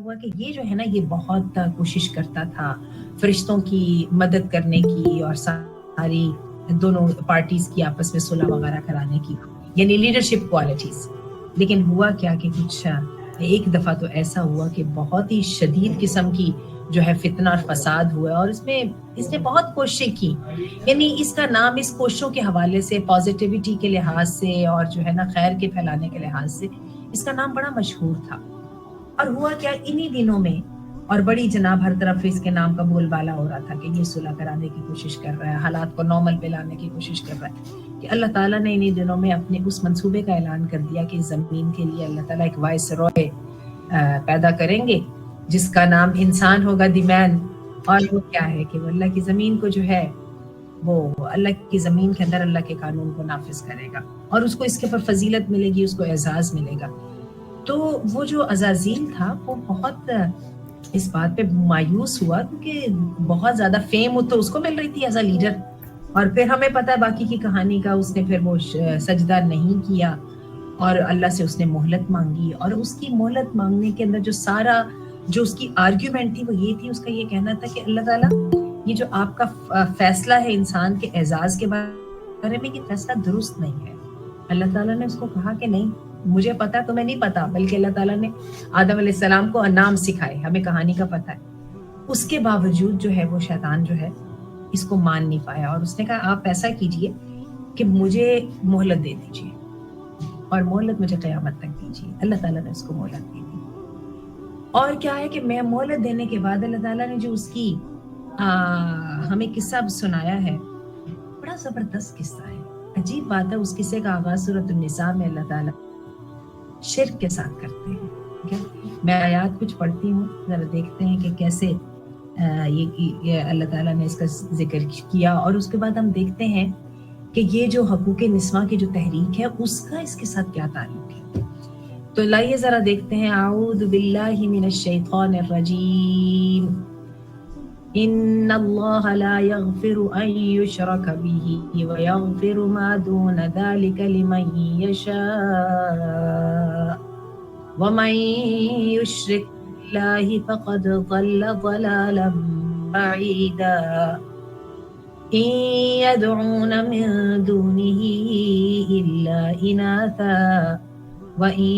ہوا کہ یہ جو ہے نا یہ بہت کوشش کرتا تھا فرشتوں کی مدد کرنے کی اور ساری دونوں پارٹیز کی آپس میں صلح وغیرہ کرانے کی، یعنی لیڈرشپ کوالٹیز. لیکن ہوا کیا کہ کچھ ایک دفعہ تو ایسا ہوا کہ بہت ہی شدید قسم کی جو ہے فتنہ اور فساد ہوا، اور اس نے بہت کوششیں کی. یعنی اس کا نام اس کوششوں کے حوالے سے، پازیٹیوٹی کے لحاظ سے اور جو ہے نا خیر کے پھیلانے کے لحاظ سے اس کا نام بڑا مشہور تھا. اور ہوا کیا انہی دنوں میں، اور بڑی جناب ہر طرف اس کے نام کا بول بالا ہو رہا تھا کہ یہ صلح کرانے کی کوشش کر رہا ہے، حالات کو نارمل پہ لانے کی کوشش کر رہا ہے. کہ اللہ تعالیٰ نے انہی دنوں میں اپنے اس منصوبے کا اعلان کر دیا کہ زمین کے لیے اللہ تعالیٰ ایک وائس رائے پیدا کریں گے جس کا نام انسان ہوگا، دی مین. اور وہ کیا ہے کہ وہ اللہ کی زمین کو جو ہے وہ اللہ کی زمین کے اندر اللہ کے قانون کو نافذ کرے گا، اور اس کو اس کے اوپر فضیلت ملے گی، اس کو اعزاز ملے گا. تو وہ جو عزازیل تھا وہ بہت اس بات پہ مایوس ہوا، کیونکہ بہت زیادہ فیم تو اس کو مل رہی تھی ایز اے لیڈر، اور پھر ہمیں پتہ ہے باقی کی کہانی کا. اس نے پھر وہ سجدہ نہیں کیا اور اللہ سے اس نے مہلت مانگی، اور اس کی مہلت مانگنے کے اندر جو اس کی آرگیومنٹ تھی وہ یہ تھی، اس کا یہ کہنا تھا کہ اللہ تعالیٰ یہ جو آپ کا فیصلہ ہے انسان کے اعزاز کے بارے میں، یہ فیصلہ درست نہیں ہے. اللہ تعالیٰ نے اس کو کہا کہ نہیں، مجھے پتا، تمہیں نہیں پتا، بلکہ اللہ تعالیٰ نے آدم علیہ السلام کو نام سکھائے، ہمیں کہانی کا پتہ ہے. اس کے باوجود جو ہے وہ شیطان جو ہے اس کو مان نہیں پایا، اور اس نے کہا آپ ایسا کیجئے کہ مجھے مہلت دے دیجئے، اور مہلت مجھے قیامت تک دیجئے. اللہ تعالیٰ نے اس کو مہلت دی. اور کیا ہے کہ میں مہلت دینے کے بعد اللہ تعالیٰ نے جو اس کی ہمیں قصہ سنایا ہے، بڑا زبردست قصہ ہے. عجیب بات ہے، اس قصے کا آغاز سورۃ النساء میں اللہ تعالیٰ شرک کے ساتھ کرتے ہیں. میں آیات کچھ پڑھتی ہوں، ذرا دیکھتے ہیں کہ کیسے یہ اللہ تعالیٰ نے اس کا ذکر کیا، اور اس کے بعد ہم دیکھتے ہیں کہ یہ جو حقوق نسواں کی جو تحریک ہے اس کا اس کے ساتھ کیا تعلق ہے. تو لائیے ذرا دیکھتے ہیں. اعوذ باللہ من الشیطان الرجیم. ان اللہ لا یغفر ان یشرک به ویغفر ما دون ذلك لمن یشاء ومن یشرک باللہ فقد ضل ضلالا بعیدا. ان يدعون من دونه الا اناثا وَإِن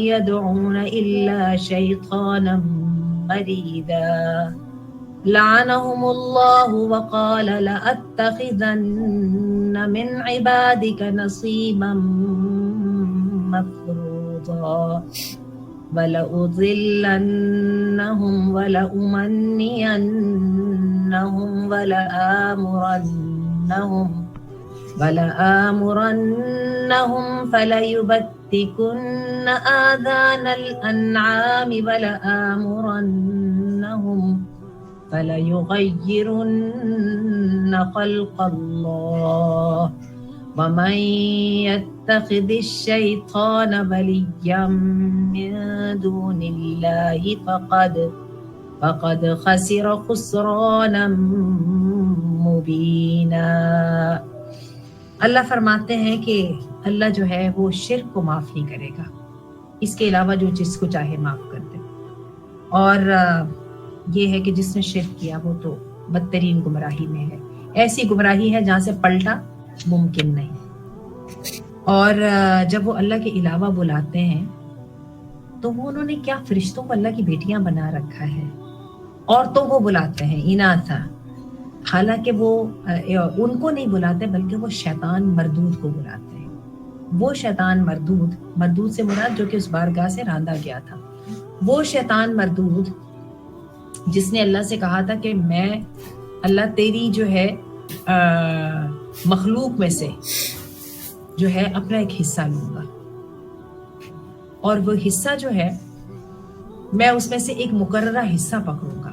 يَدْعُونَ إِلَّا شَيْطَانًا مَرِيدًا. لعنهم الله وقال لأتخذن من عبادك نصيبا مفروضا ولأضلنهم ولأمنينهم ولآمرنهم فليبتكن آذان الأنعام ولآمرنهم فليغيرن خلق الله ومن يتخذ الشيطان وليا من دون الله فقد خسر خسرانا مبینا. اللہ فرماتے ہیں کہ اللہ جو ہے وہ شرک کو معاف نہیں کرے گا، اس کے علاوہ جو جس کو چاہے معاف کر دے. اور یہ ہے کہ جس نے شرک کیا وہ تو بدترین گمراہی میں ہے. ایسی گمراہی ہے جہاں سے پلٹا ممکن نہیں. اور جب وہ اللہ کے علاوہ بلاتے ہیں تو وہ انہوں نے کیا فرشتوں کو اللہ کی بیٹیاں بنا رکھا ہے، عورتوں کو بلاتے ہیں اناثا، حالانکہ وہ ان کو نہیں بلاتے بلکہ وہ شیطان مردود کو بلاتے ہیں. وہ شیطان مردود سے مراد جو کہ اس بارگاہ سے راندا گیا تھا، وہ شیطان مردود جس نے اللہ سے کہا تھا کہ میں اللہ تیری جو ہے مخلوق میں سے جو ہے اپنا ایک حصہ لوں گا، اور وہ حصہ جو ہے میں اس میں سے ایک مقررہ حصہ پکڑوں گا،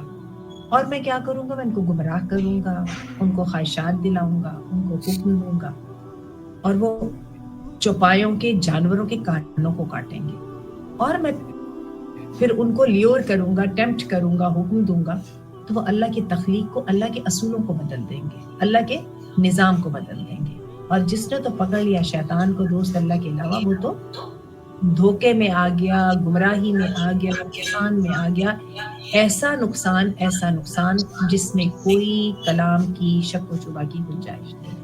اور میں کیا کروں گا، میں ان کو گمراہ کروں گا، ان کو خواہشات دلاؤں گا، ان کو حکم دوں گا، اور وہ چوپایوں کے جانوروں کے کانوں کو کاٹیں گے، اور میں پھر ان کو لیور کروں گا، ٹیمپٹ کروں گا، حکم دوں گا، تو وہ اللہ کی تخلیق کو، اللہ کے اصولوں کو بدل دیں گے، اللہ کے نظام کو بدل دیں گے. اور جس نے تو پکڑ لیا شیطان کو دوست اللہ کے علاوہ، وہ تو دھوکے میں آ گیا, گمراہی میں آ گیا, نقصان میں آ گیا, ایسا نقصان جس میں کوئی کلام کی شک و شبہ کی گنجائش نہیں.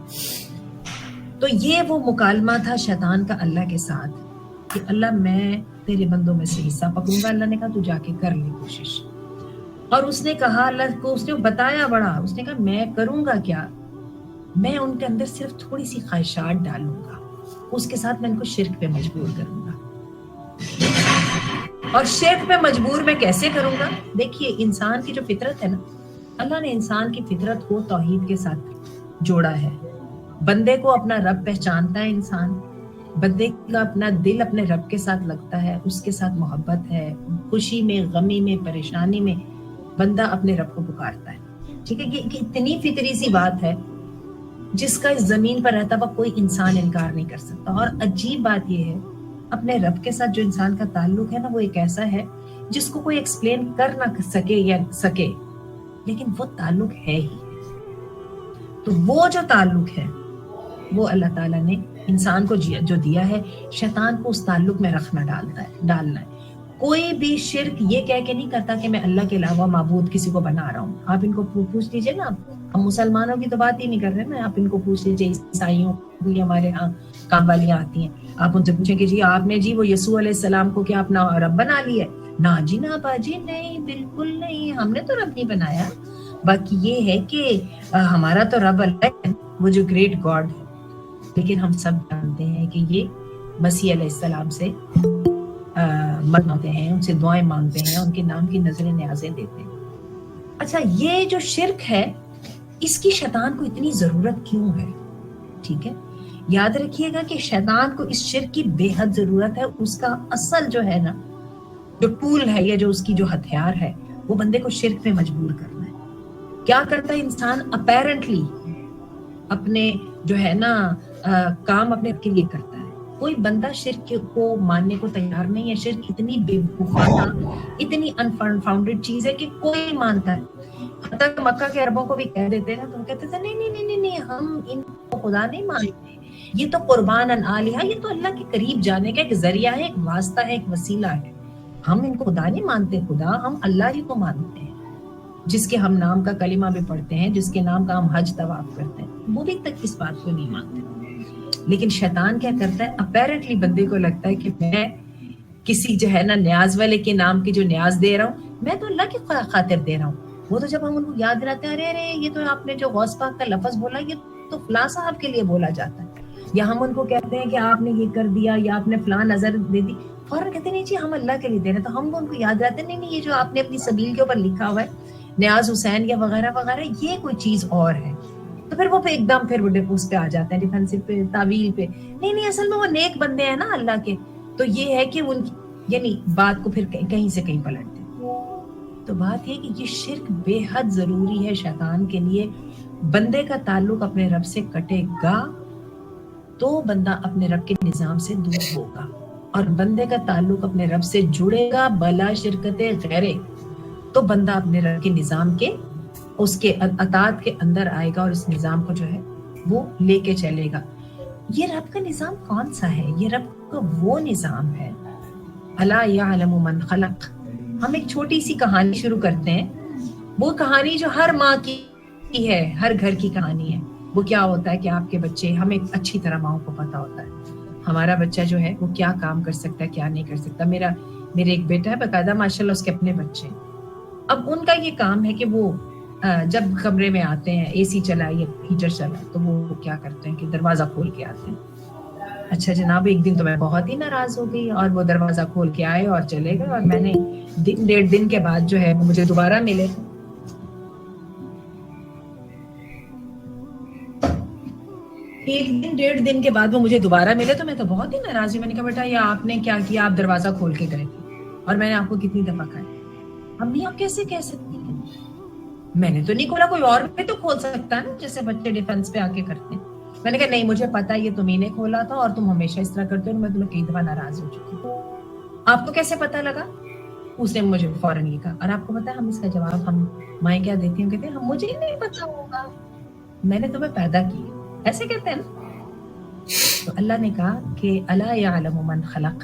تو یہ وہ مکالمہ تھا شیطان کا اللہ کے ساتھ کہ اللہ میں تیرے بندوں میں سے حصہ پکڑوں گا. اللہ نے کہا تو جا کے کر لی کوشش. اور اس نے کہا اللہ کو, اس نے بتایا بڑا, اس نے کہا میں کروں گا کیا, میں ان کے اندر صرف تھوڑی سی خواہشات ڈالوں گا, اس کے ساتھ میں ان کو شرک پہ مجبور کروں گا. اور شرک پہ مجبور میں کیسے کروں گا؟ دیکھیے انسان کی جو فطرت ہے نا, اللہ نے انسان کی فطرت کو توحید کے ساتھ جوڑا ہے. بندے کو اپنا رب پہچانتا ہے انسان, بندے کا اپنا دل اپنے رب کے ساتھ لگتا ہے, اس کے ساتھ محبت ہے, خوشی میں, غمی میں, پریشانی میں بندہ اپنے رب کو پکارتا ہے. ٹھیک ہے, یہ اتنی فطری سی بات ہے جس کا اس زمین پر رہتا ہوا کوئی انسان انکار نہیں کر سکتا. اور عجیب بات یہ ہے, اپنے رب کے ساتھ جو انسان کا تعلق ہے نا, وہ ایک ایسا ہے جس کو کوئی ایکسپلین کر نہ سکے یا سکے, لیکن وہ تعلق ہے ہی. تو وہ جو تعلق ہے وہ اللہ تعالیٰ نے انسان کو جو دیا ہے, شیطان کو اس تعلق میں رکھنا ڈالنا ہے. کوئی بھی شرک یہ کہہ کے نہیں کرتا کہ میں اللہ کے علاوہ معبود کسی کو بنا رہا ہوں. آپ ان کو پوچھ لیجئے نا, ہم مسلمانوں کی تو بات ہی نہیں کر رہے نا, آپ ان کو پوچھ لیجئے, عیسائیوں کی ہمارے ہاں کام والیاں آتی ہیں, آپ ان سے پوچھیں کہ جی آپ نے جی وہ یسوع علیہ السلام کو کیا اپنا رب بنا لیا ہے؟ نہ جی, نہ باجی, نہیں, بالکل نہیں, ہم نے تو رب نہیں بنایا. باقی یہ ہے کہ ہمارا تو رب اللہ ہے, وہ جو گریٹ گاڈ ہے. لیکن ہم سب جانتے ہیں کہ یہ مسیح علیہ السلام سے مانگتے ہیں, ان سے دعائیں مانگتے ہیں, ان کے نام کی نظریں نیازیں دیتے ہیں. اچھا, یہ جو شرک ہے اس کی شیطان کو اتنی ضرورت کیوں ہے؟ ٹھیک ہے, یاد رکھیے گا کہ شیطان کو اس شرک کی بے حد ضرورت ہے. اس کا اصل جو ہے نا, جو ٹول ہے یا جو اس کی جو ہتھیار ہے, وہ بندے کو شرک میں مجبور کرنا ہے. کیا کرتا ہے انسان؟ اپیرنٹلی اپنے جو ہے نا کام اپنے کے لیے کرتا ہے. کوئی بندہ شرک کو ماننے کو تیار نہیں ہے. شرک اتنی بے وقوفانہ, اتنی انفاؤنڈیڈ چیز ہے کہ کوئی مانتا ہے. حتیٰ کہ مکہ کے عربوں کو بھی کہہ دیتے نا, تو کہتے تھے نہیں, ہم ان کو خدا نہیں مانتے, یہ تو قربان الہہ, یہ تو اللہ کے قریب جانے کا ایک ذریعہ ہے, ایک واسطہ ہے, ایک وسیلہ ہے. ہم ان کو خدا نہیں مانتے, خدا ہم اللہ ہی کو مانتے ہیں, جس کے ہم نام کا کلمہ بھی پڑھتے ہیں, جس کے نام کا ہم حج طواف کرتے ہیں, وہ بھی تک اس بات کو نہیں مانتے. لیکن شیطان کیا کرتا ہے, اپیرنٹلی بندے کو لگتا ہے کہ میں کسی جو ہے نا نیاز والے کے نام کی جو نیاز دے رہا ہوں, میں تو اللہ کی خاطر دے رہا ہوں. وہ تو جب ہم ان کو یاد دلاتے ہیں, ارے یہ تو آپ نے جو غوث پاک کا لفظ بولا, یہ تو فلاں صاحب کے لیے بولا جاتا ہے. یا ہم ان کو کہتے ہیں کہ آپ نے یہ کر دیا, یا آپ نے فلاں نظر دے دی, فوراً کہتے نہیں جی ہم اللہ کے لیے دے رہے ہیں. تو ہم ان کو یاد دلاتے ہیں, نہیں, یہ جو آپ نے اپنی سبیل کے اوپر لکھا ہوا ہے نیاز حسین یا وغیرہ وغیرہ, یہ کوئی چیز اور ہے. تو پھر وہ ایک دم پھر وہ اس پہ آ جاتے ہیں, ڈیفینسو پہ, تعویل پہ. نہیں, اصل میں وہ نیک بندے ہیں نا اللہ کے, تو یہ ہے کہ ان یعنی بات کو پھر کہیں سے کہیں پلٹ دیں. تو بات یہ کہ یہ شرک بے حد ضروری ہے شیطان کے لیے. بندے کا تعلق اپنے رب سے کٹے گا تو بندہ اپنے رب کے نظام سے دور ہوگا, اور بندے کا تعلق اپنے رب سے جڑے گا بلا شرکت غیرے, تو بندہ اپنے رب کے نظام کے اس کے اطاعت کے اندر آئے گا, اور اس نظام کو جو ہے وہ لے کے چلے گا. یہ رب کا نظام کون سا ہے؟ یہ رب کا وہ نظام ہے, الا یعلم من خلق. ہم ایک چھوٹی سی کہانی شروع کرتے ہیں, وہ کہانی جو ہر ماں کی ہے, ہر گھر کی کہانی ہے. وہ کیا ہوتا ہے کہ آپ کے بچے, ہمیں اچھی طرح ماؤں کو پتا ہوتا ہے ہمارا بچہ جو ہے وہ کیا کام کر سکتا ہے, کیا نہیں کر سکتا. میرے ایک بیٹا ہے باقاعدہ ماشاءاللہ, اس کے اپنے بچے. اب ان کا یہ کام ہے کہ وہ جب کمرے میں آتے ہیں, اے سی چلا یا ہیٹر چلا, تو وہ کیا کرتے ہیں کہ دروازہ کھول کے آتے ہیں. اچھا جناب, ایک دن تو میں بہت ہی ناراض ہو گئی, اور وہ دروازہ کھول کے آئے اور چلے گئے, اور میں نے 1.5 دن کے بعد جو ہے وہ مجھے دوبارہ ملے. ایک دن 1.5 دن کے بعد وہ مجھے دوبارہ ملے, تو میں تو بہت ہی ناراض ہوئی. میں نے کہا بیٹا یہ آپ نے کیا کیا, آپ دروازہ کھول کے گئے تھے, اور میں نے آپ کو کتنی دفعہ کہا. امی آپ کیسے کہہ سکتی ہیں, میں نے تو نہیں کھولا, کوئی اور بھی تو کھول سکتا ہے نا, جیسے بچے ڈیفنس پہ آ کے کرتے ہیں. میں نے کہا نہیں, مجھے پتا یہ تمہیں نے کھولا تھا, اور تم ہمیشہ اس طرح کرتے ہو, میں تمہیں کئی دفعہ ناراض ہو چکی ہوں. آپ کو کیسے پتا لگا؟ اس نے مجھے فوراً یہ کہا. اور آپ کو پتا ہے ہم اس کا جواب ہم مائیں کیا دیتی ہیں, کہتے ہیں مجھے ہی نہیں پتا ہوگا, میں نے تمہیں پیدا کی, ایسے کہتے ہیں نا. تو اللہ نے کہا کہ الا یعلم من خلق,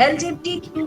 LGBTQ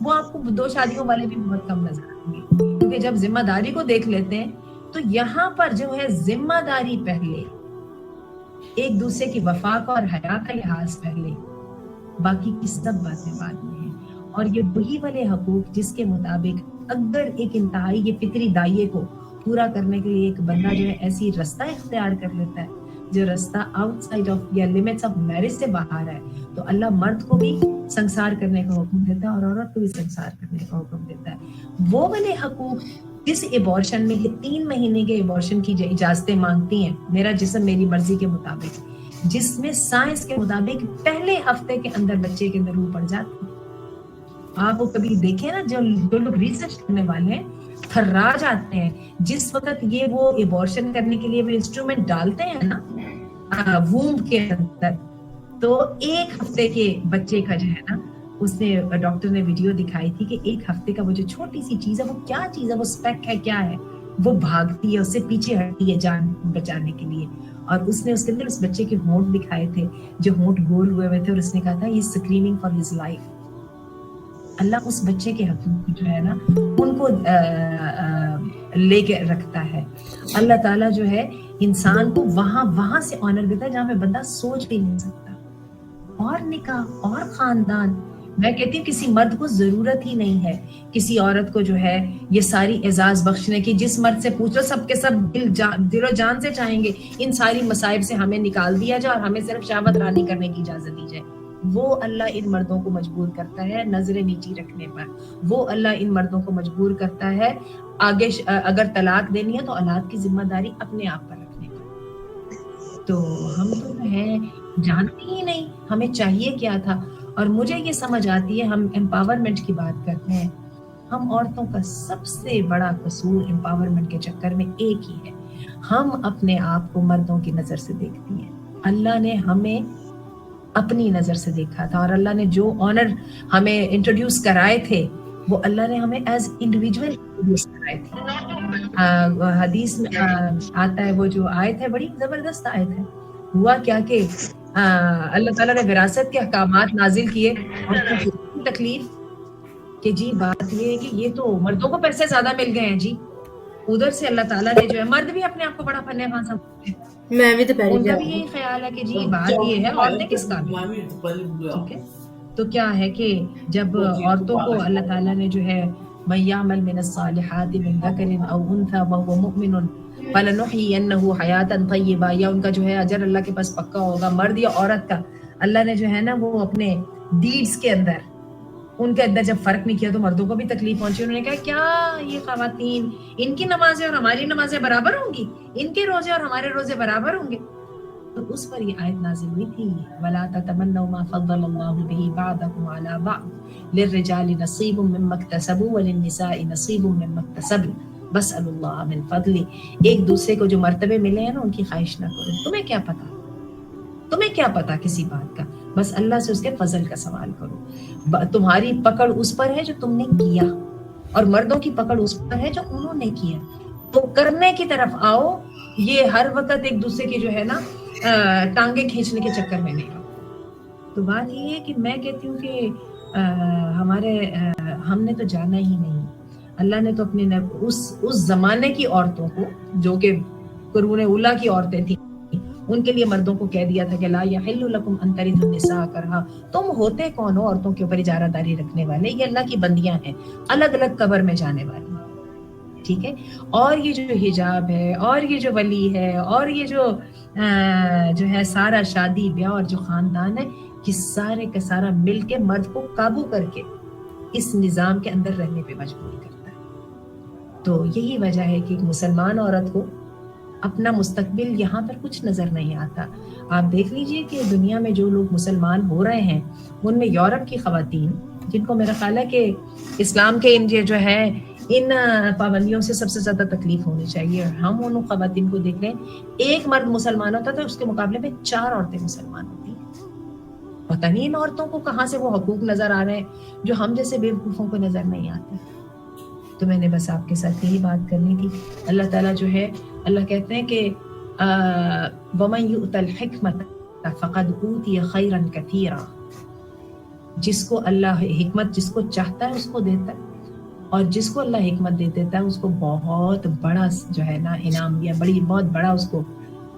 وہ آپ کو 2 شادیوں والے بھی بہت کم نظر آئیں گے، کیونکہ جب ذمہ داری کو دیکھ لیتے ہیں تو یہاں پر جو ہے ذمہ داری پہلے، ایک دوسرے کی وفا کا اور حیا کا لحاظ پہلے، باقی کی سب باتیں بعد میں ہیں. اور یہ وہی والے حقوق جس کے مطابق اگر ایک انتہائی یہ فطری دائیں کو پورا کرنے کے لیے ایک بندہ جو ہے ایسی رستہ اختیار کر لیتا ہے جو رستہ آؤٹ سائڈ آف یا لمٹس آف میرج سے باہر ہے، تو اللہ مرد کو بھی سنسار کرنے کا حکم دیتا ہے اور عورت کو بھی سنسار کرنے کا حکم دیتا ہے. وہ والے حقوق جس ایبورشن میں یہ 3 مہینے کے ایبورشن کی اجازتیں مانگتی ہیں، میرا جسم میری مرضی کے مطابق، جس میں سائنس کے مطابق پہلے ہفتے کے اندر بچے کے اندر روح پڑ جاتی ہے. آپ وہ کبھی دیکھیں نا، جو لوگ ریسرچ کرنے والے ہیں تھرا جاتے ہیں جس وقت یہ وہ ایبورشن کرنے کے لیے وہ انسٹرومنٹ ڈالتے ہیں نا وومب کے اندر، تو 1 ہفتے کے بچے کا جو ہے نا، اس نے ڈاکٹر نے ویڈیو دکھائی تھی کہ 1 ہفتے کا وہ جو چھوٹی سی چیز ہے، وہ کیا چیز ہے، وہ اسپیک ہے، کیا ہے، وہ بھاگتی ہے، اس سے پیچھے ہٹتی ہے جان بچانے کے لیے. اور اس نے اس کے اندر اس بچے کے ہونٹ دکھائے تھے جو ہونٹ گول ہوئے ہوئے تھے، اور اس نے کہا تھا یہ اسکریمنگ فار ہز لائف. اللہ اس بچے کے حقوق جو ہے نا ان کو لے کے رکھتا ہے. اللہ تعالیٰ جو ہے انسان کو وہاں سے آنر دیتا ہے جہاں پہ بندہ سوچ بھی نہیں سکتا. اور نکاح اور خاندان، میں کہتی ہوں کسی مرد کو ضرورت ہی نہیں ہے کسی عورت کو جو ہے یہ ساری اعزاز بخشنے کی. جس مرد سے پوچھو سب کے سب دل و جان سے چاہیں گے ان ساری مصائب سے ہمیں نکال دیا جائے اور ہمیں صرف شہوت رانی کرنے کی اجازت دی جائے. وہ اللہ ان مردوں کو مجبور کرتا ہے نظر نیچی رکھنے پر. وہ اللہ ان مردوں کو مجبور کرتا ہے آگے اگر طلاق دینی ہے تو اولاد کی ذمہ داری اپنے آپ پر رکھنے پر. تو ہم تو ہیں جانتے ہی نہیں ہمیں چاہیے کیا تھا. اور مجھے یہ سمجھ آتی ہے، ہم امپاورمنٹ کی بات کرتے ہیں، ہم عورتوں کا سب سے بڑا قصور امپاورمنٹ کے چکر میں ایک ہی ہے، ہم اپنے آپ کو مردوں کی نظر سے دیکھتی ہیں. اللہ نے ہمیں اپنی نظر سے دیکھا تھا، اور اللہ نے جو آنر ہمیں انٹروڈیوس کرائے تھے وہ اللہ نے ہمیں ایز انڈیویجول انٹروڈیوس کرائے تھے. حدیث میں آتا ہے، وہ جو آیت ہے بڑی زبردست آیت ہے. ہوا کیا کہ اللہ تعالیٰ نے وراثت کے احکامات نازل کیے اور تکلیف کہ جی بات یہ ہے کہ یہ تو مردوں کو پیسے زیادہ مل گئے ہیں جی. ادھر سے اللہ تعالیٰ نے جو ہے، مرد بھی اپنے آپ کو بڑا فن خان سمجھتے ہیں، میں بھی تو ان کا بھی یہی خیال ہے کہ جی بات یہ ہے عورتیں کس کام ہیں. ٹھیک ہے، تو کیا ہے کہ جب عورتوں کو اللہ تعالیٰ نے جو ہے مَن يَعْمَلْ مِنَ الصَّالِحَاتِ مِن ذَكَرٍ أَوْ أُنثَىٰ وَهُوَ مُؤْمِنٌ فَلَنُحْيِيَنَّهُ حَيَاةً طَيِّبَةً، یا ان کا جو ہے اجر اللہ کے پاس پکا ہوگا، مرد یا عورت کا. اللہ نے جو ہے نا وہ اپنے ڈیڈز کے اندر ان کے اندر جب فرق نہیں کیا تو مردوں کو بھی تکلیف پہنچی. انہوں نے کہا کیا یہ خواتین، ان کی نمازیں اور ہماری نمازیں برابر ہوں گی، ان کے روزے اور ہمارے روزے برابر ہوں گے. تو اس پر یہ آیت نازل ہوئی تھی وَلَا تَتَمَنَّوْا مَا فَضَّلَ اللَّهُ بِهِ بَعْضَكُمْ عَلَىٰ بَعْضٍ لِلرِّجَالِ نَصِيبٌ مِّمَّا اكْتَسَبُوا وَلِلنِّسَاءِ نَصِيبٌ مِّمَّا اكْتَسَبْنَ وَاسْأَلُوا اللَّهَ مِن فَضْلِهِ. ایک دوسرے کو جو مرتبے ملے ہیں نا ان کی خواہش نہ کرو. تمہیں کیا پتا کسی بات کا، بس اللہ سے اس کے فضل کا سوال کرو. تمہاری پکڑ اس پر ہے جو تم نے کیا، اور مردوں کی پکڑ اس پر ہے جو انہوں نے کیا. تو کرنے کی طرف آؤ، یہ ہر وقت ایک دوسرے کی جو ہے نا ٹانگیں کھینچنے کے چکر میں نہیں رہو. تو بات یہ ہے کہ میں کہتی ہوں کہ ہم نے تو جانا ہی نہیں. اللہ نے تو اپنے اس زمانے کی عورتوں کو جو کہ قرون اولیٰ کی عورتیں تھیں، ان کے لیے مردوں کو کہہ دیا تھا کہ لا یحل لکم ان ترثوا النساء کرہا. تم ہوتے کون ہو عورتوں کے اوپر اجارہ داری رکھنے والے؟ یہ اللہ کی بندیاں ہیں، الگ الگ قبر میں جانے والی. ٹھیک ہے، اور یہ جو حجاب ہے اور یہ جو ولی ہے اور یہ جو ہے سارا شادی بیاہ اور جو خاندان ہے، یہ سارے کا سارا مل کے مرد کو قابو کر کے اس نظام کے اندر رہنے پہ مجبور کرتا ہے. تو یہی وجہ ہے کہ ایک مسلمان عورت کو اپنا مستقبل یہاں پر کچھ نظر نہیں آتا. آپ دیکھ لیجئے کہ دنیا میں جو لوگ مسلمان ہو رہے ہیں ان میں یورپ کی خواتین، جن کو میرا خیال ہے کہ اسلام کے جو ہے ان پابندیوں سے سب سے زیادہ تکلیف ہونی چاہیے. ہم ان خواتین کو دیکھ لیں، ایک مرد مسلمان ہوتا تو اس کے مقابلے میں 4 عورتیں مسلمان ہوتی ہیں. پتہ نہیں ان عورتوں کو کہاں سے وہ حقوق نظر آ رہے ہیں جو ہم جیسے بیوقوفوں کو نظر نہیں آتے. تو میں نے بس آپ کے ساتھ یہی بات کرنی تھی. اللہ تعالیٰ جو ہے، اللہ کہتے ہیں کہ وَمَن يُؤْتَ الْحِكْمَةَ فَقَدْ أُوتِيَ خَيْرًا كَثِيرًا. جس کو اللہ حکمت جس کو چاہتا ہے اس کو دیتا ہے, اور جس کو اللہ حکمت دے دیتا ہے اس کو بہت بڑا جو ہے نا انعام یا بہت بڑا اس کو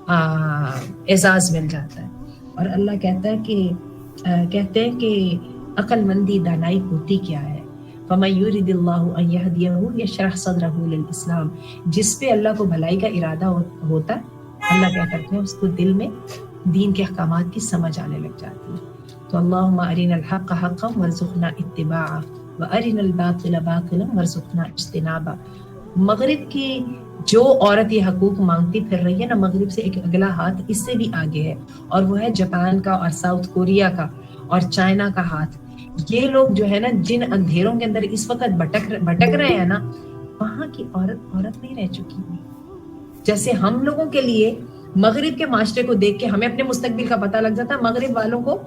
اعزاز مل جاتا ہے. اور اللہ کہتے ہیں کہ عقل مندی دانائی ہوتی کیا ہے. فَمَن يُرِدِ اللَّهُ أَن يَهْدِيَهُ يَشْرَحْ صَدْرَهُ لِلْإِسْلَامِ, جس پہ اللہ کو بھلائی کا ارادہ ہوتا ہے اللہ کیا کرتے ہیں اس کو دل میں دین کے احکامات کی سمجھ آنے لگ جاتی ہے. تو اللہم ارنا الحق حقا وارزقنا اتباعہ وارنا الباطل باطلا وارزقنا اجتنابہ. مغرب کی جو عورت یہ حقوق مانگتی پھر رہی ہے نا, مغرب سے ایک اگلا ہاتھ اس سے بھی آگے ہے, اور وہ ہے جاپان کا اور ساؤتھ کوریا کا اور چائنا کا ہاتھ. یہ لوگ جو ہے نا جن اندھیروں کے اندر اس وقت بھٹک رہے ہیں نا, وہاں کی عورت نہیں رہ چکی ہے. جیسے ہم لوگوں کے لیے مغرب کے معاشرے کو دیکھ کے ہمیں اپنے مستقبل کا پتہ لگ جاتا ہے, مغرب والوں کو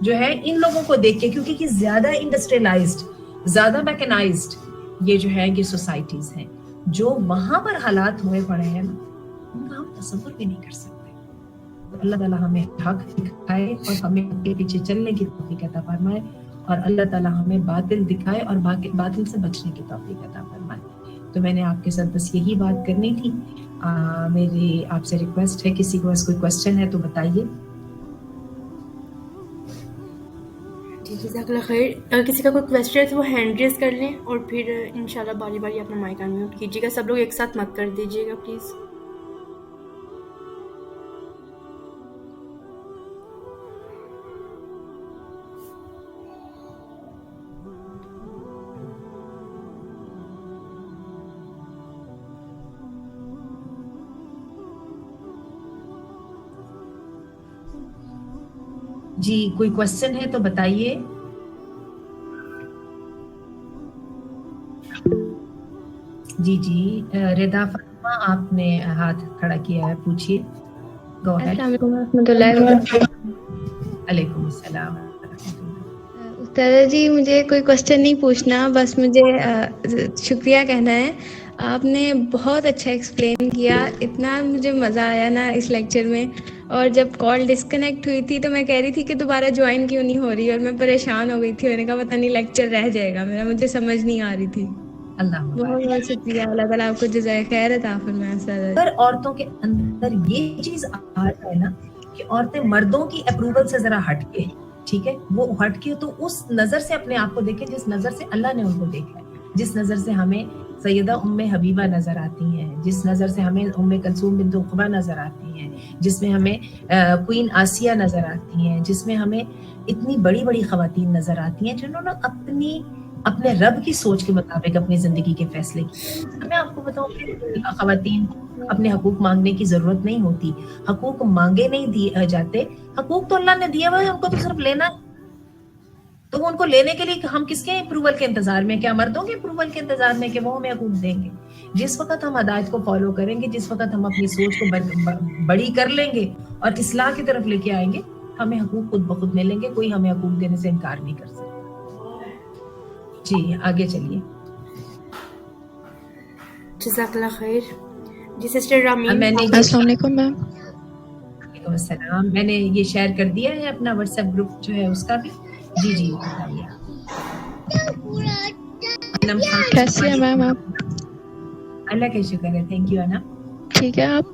جو ہے ان لوگوں کو دیکھ کے, کیونکہ یہ زیادہ انڈسٹریلائزڈ, زیادہ میکنائزڈ یہ جو ہے یہ سوسائٹیز ہیں, جو وہاں پر حالات ہوئے پڑے ہیں ان کا ہم تصور بھی نہیں کر سکتے. اللہ تعالیٰ ہمیں حق دکھائے اور ہمیں ان کے پیچھے چلنے کی توفیق عطا فرمائے, اور اللہ تعالیٰ ہمیں باطل دکھائے اور باطل سے بچنے کی توفیق عطا فرمائے. تو میں نے آپ کے ساتھ بس یہی بات کرنی تھی. میری آپ سے ریکویسٹ ہے, کسی کو کوئی کوشچن ہے تو بتائیے. جی جزاک اللہ خیر. اگر کسی کا کوئی کویسچن ہے تو وہ ہینڈ ریز کر لیں, اور پھر انشاءاللہ باری باری اپنا مائک آن میوٹ کیجیے گا. سب لوگ ایک ساتھ مت کر دیجیے گا پلیز. جی کوئی کوشچن ہے تو بتائیے. جی رضا فاطمہ آپ نے ہاتھ کھڑا کیا ہے, پوچھیے. Go ahead. السلام علیکم ورحمۃ اللہ وبرکاتہ. علیکم السلام. استاذہ جی مجھے کوئی کوشچن نہیں پوچھنا, بس مجھے شکریہ کہنا ہے. آپ نے بہت اچھا ایکسپلین کیا, اتنا مجھے مزہ آیا نا اس لیکچر میں. اور جب کال ڈسکنیکٹ ہوئی تھی تو میں کہہ رہی تھی کہ دوبارہ جوائن کیوں نہیں ہو رہی, اور میں پریشان ہو گئی تھی. میں نے کہا پتہ نہیں لیکچر رہ جائے گا میرا, مجھے سمجھ نہیں آ رہی تھی. اللہ بہت بہت شکریہ. اللہ تعالیٰ آپ کو جزائے خیر عطا فرمائے. اگر عورتوں کے اندر یہ چیز آ جائے نا کہ عورتیں مردوں کی اپروول سے ذرا ہٹ کے, ٹھیک ہے, وہ ہٹ کے تو اس نظر سے اپنے آپ کو دیکھیں جس نظر سے اللہ نے ان کو دیکھا ہے, جس نظر سے ہمیں سیدہ ام حبیبہ نظر آتی ہیں, جس نظر سے ہمیں ام کلثوم بنت عقبہ نظر آتی ہیں, جس میں ہمیں کوئین آسیہ نظر آتی ہیں, جس میں ہمیں اتنی بڑی بڑی خواتین نظر آتی ہیں جنہوں نے اپنے رب کی سوچ کے مطابق اپنی زندگی کے فیصلے کیے. میں آپ کو بتاؤں کہ خواتین اپنے حقوق مانگنے کی ضرورت نہیں ہوتی. حقوق مانگے نہیں دیے جاتے, حقوق تو اللہ نے دیے ہوئے ہیں, ان کو تو صرف لینا ہے. تو ان کو لینے کے لیے ہم کس کے اپروول کے انتظار میں, کیا مردوں کے اپروول کے انتظار میں کہ وہ ہمیں حقوق دیں گے؟ جس وقت ہم ہدایت کو فالو کریں گے, جس وقت ہم اپنی سوچ کو بڑی کر لیں گے اور اصلاح کی طرف لے کے آئیں گے, ہمیں حقوق خود بخود ملیں گے. کوئی ہمیں حقوق دینے سے انکار نہیں کر سکتا. جی آگے چلیے. جزاک اللہ خیر. جی سسٹر رامین. السلام علیکم میم. وعلیکم السلام. میں نے یہ شیئر کر دیا ہے اپنا واٹس ایپ گروپ جو ہے اس کا بھی. جی بتائیے. کیسی ہیں میم آپ؟ اللہ کا شکر ہے. تھینک یو انم. ٹھیک ہے. آپ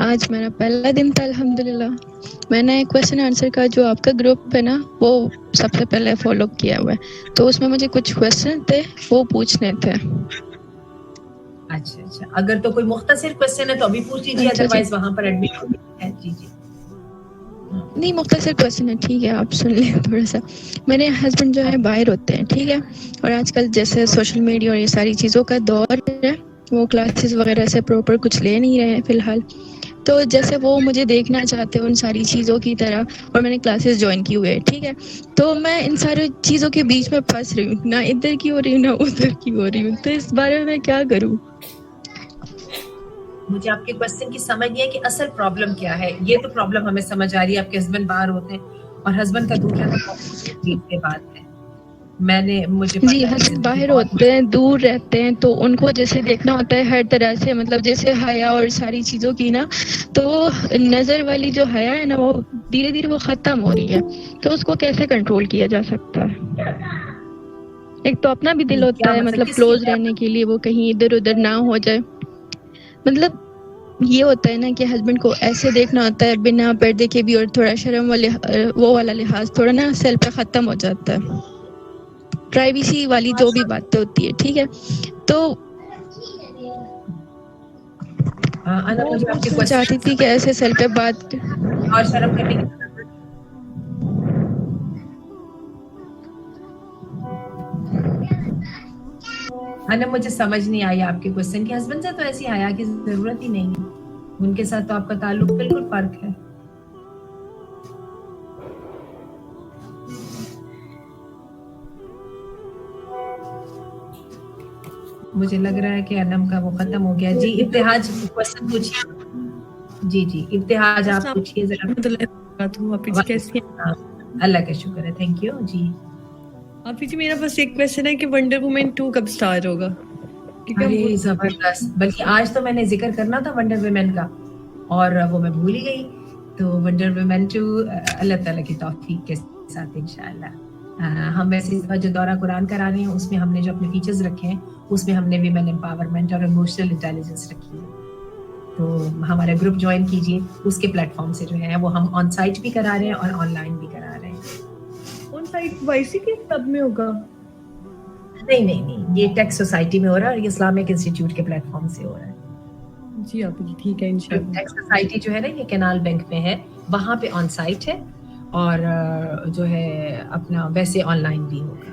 آج میرا پہلا دن تھا الحمدللہ. میں نے کویشچن آنسر کا جو آپ کا گروپ ہے نا وہ سب سے پہلے فالو کیا ہوا ہے, تو اس میں مجھے کچھ کویشچن تھے وہ پوچھنے تھے. اچھا اگر تو کوئی مختصر کویشچن ہے تو ابھی پوچھ لیجیے, ادروائز وہاں پر ایڈمٹ ہو جائے. جی نہیں مختصر کویشچن ہے, ٹھیک ہے آپ سن لیں تھوڑا سا. میرے ہسبینڈ جو ہے باہر ہوتے ہیں, ٹھیک ہے, اور آج کل جیسے سوشل میڈیا اور یہ ساری چیزوں کا دور ہے, وہ کلاسز وغیرہ سے پراپر کچھ لے نہیں رہے ہیں فی الحال. تو جیسے وہ مجھے دیکھنا چاہتے ہیں ان ساری چیزوں کی طرح, اور میں نے کلاسز جوائن کی ہوئے ہیں, ٹھیک ہے, تو میں ان ساری چیزوں کے بیچ میں پھنس رہی ہوں, نہ ادھر کی ہو رہی ہوں نہ ادھر کی ہو رہی ہوں. تو اس بارے میں کیا کروں؟ مجھے آپ کے کوشچن کی سمجھ نہیں ہے کہ اصل پرابلم کیا ہے. یہ تو پرابلم ہمیں سمجھ آ رہی ہے, آپ کے ہسبینڈ باہر ہوتے ہیں اور ہسبینڈ کا دور رہنا بہت کی بات ہے. جی ہسبینڈ باہر ہوتے ہیں, دور رہتے ہیں, تو ان کو جیسے دیکھنا ہوتا ہے ہر طرح سے, مطلب جیسے حیا اور ساری چیزوں کی نا, تو نظر والی جو حیا ہے نا وہ دھیرے دھیرے وہ ختم ہو رہی ہے. تو اس کو کیسے کنٹرول کیا جا سکتا ہے؟ ایک تو اپنا بھی دل ہوتا ہے مطلب کلوز رہنے کے لیے، وہ کہیں ادھر ادھر نہ ہو جائے. مطلب یہ ہوتا ہے نا کہ ہسبینڈ کو ایسے دیکھنا ہوتا ہے بنا پردے کے بھی، اور تھوڑا شرم والے وہ والا لحاظ تھوڑا نا سیل پہ ختم ہو جاتا ہے. پرائیویسی والی جو بھی باتیں ہوتی ہے، ٹھیک ہے. تو مجھے آپ کے میں چاہتی تھی کہ ایسے سیل پہ بات اور شرم کرنے کی مجھے سمجھ نہیں آئی آپ کے کوشچن کہ ہسبینڈ سے تو ایسی حیا کی ضرورت ہی نہیں ہے، ان کے ساتھ تو آپ کا تعلق بالکل فرق ہے. مجھے لگ رہا ہے کہ انم کا وہ ختم ہو گیا. جی ابتہاج کوشچن پوچھیے. جی ابتہاج آپ پوچھیے ذرا. کیسی ہیں؟ اللہ کا شکر ہے، تھینک یو. جی آپ جی میرا بس ایک کویسچن ہے کہ ونڈر وومن 2 کب سٹارٹ ہوگا؟ ارے زبردست، بلکہ آج تو میں نے ذکر کرنا تھا ونڈر ویمن کا اور وہ میں بھول ہی گئی. تو ونڈر ویمن 2 اللہ تعالیٰ کی توفیق کے ساتھ انشاءاللہ ہم ویسے جو دورہ قرآن کرا رہے ہیں اس میں ہم نے جو اپنے فیچرز رکھے ہیں اس میں ہم نے ویمن امپاورمنٹ اور ایموشنل انٹیلیجنس رکھی ہے. تو ہمارا گروپ جوائن کیجیے، اس کے پلیٹ فارم سے جو ہے وہ ہم آن سائٹ بھی کرا رہے ہیں اور آن لائن بھی کرا رہے ہیں. آن سائٹ وائسی کے سب میں ہوگا؟ نہیں، یہ ٹیک سوسائٹی میں ہو رہا ہے اور یہ اسلامک انسٹیٹیوٹ کے پلیٹ فارم سے ہو رہا ہے. جی آپ جی ٹھیک ہے انشاءاللہ. ٹیک سوسائٹی جو ہے نا یہ کینال بینک میں ہے، وہاں پہ آن سائٹ ہے اور جو ہے اپنا ویسے آن لائن بھی ہوگا.